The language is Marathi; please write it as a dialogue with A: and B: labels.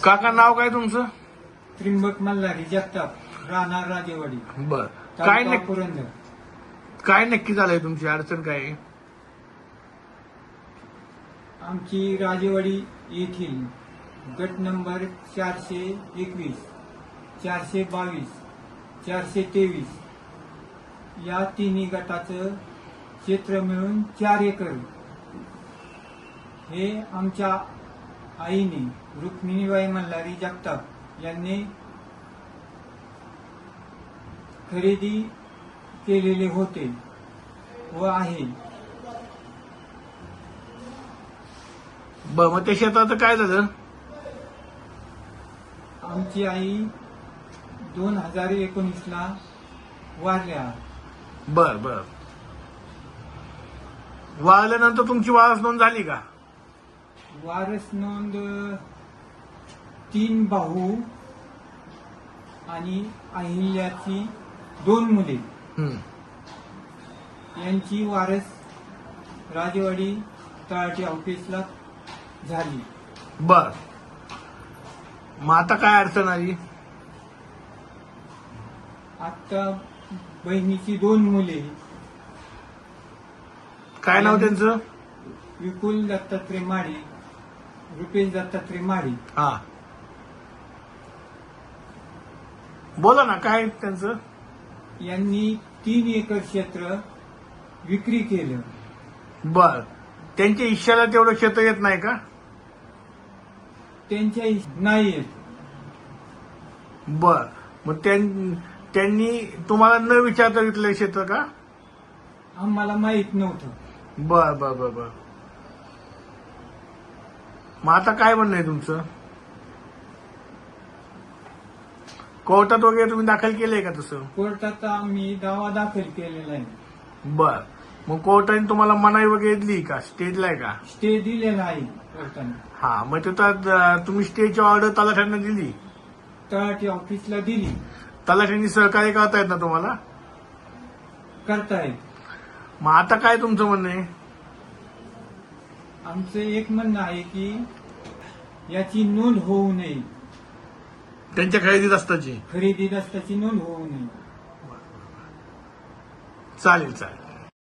A: काका नाव काय तुमचं?
B: त्रिंबक मल्हारी जगताप, राहणार राजेवाडी,
A: बर.
B: तालुका पुरंदर.
A: काय नक्की झालंय? तुमची अडचण काय आहे?
B: आमची राजेवाडी येथील गट नंबर 421, 422, 423 या तिन्ही गटाचं क्षेत्र मिळून 4 एकर हे आमच्या आईने रुक्मिणीबाई मल्हारी जगताप यांनी खरेदी केलेले होते व आहे.
A: मग त्या शेताचं काय झालं?
B: आमची आई 2019 ला वारल्या.
A: बर बर. वाळल्यानंतर तुमची वारस नोंद झाली का?
B: वारस नोंद 3 भाऊ आणि अहिल्याची 2 मुले
A: हम्म.
B: यांची वारस राजेवाडी तळाटी ऑफिसला झाली.
A: बर. मग आता काय अडचण आली?
B: आता बहिणीची 2 मुले,
A: काय नाव त्यांचं?
B: विपुल दत्तात्रय माळी, रुपेश दत्तात्रय माळी.
A: हा, बोला ना, काय त्यांचं?
B: यांनी 3 एकर क्षेत्र विक्री केलं.
A: बर. त्यांच्या इच्छाला तेवढं क्षेत्र येत नाही का?
B: त्यांच्या नाही येत.
A: बर. मग त्यांनी तुम्हाला न विचारता विकलं क्षेत्र का?
B: आम्हाला माहित नव्हतं.
A: बर बर बर बर. मग आता काय म्हणणं आहे तुमचं? कोर्टात वगैरे तुम्ही दाखल केलंय का तसं?
B: कोर्टात आम्ही दावा दाखल केलेला आहे.
A: बर. मग कोर्टाने तुम्हाला मनाई वगैरे दिली का? स्टे दिलाय का?
B: स्टे दिलेला आहे कोर्टाने.
A: हा, मग तिथं तुम्ही स्टेची ऑर्डर तलाठ्यांना दिली?
B: तळाटी ऑफिसला दिली.
A: तलाठ्यांनी सहकार्य करतायत ना तुम्हाला?
B: करतायत.
A: मग आता काय तुमचं म्हणणं आहे?
B: आमचं एक म्हणणं आहे की याची नोंद होऊ नये.
A: त्यांच्या खरेदी दस्ताची?
B: खरेदी दस्ताची नोंद होऊ नये.
A: चालेल चालेल.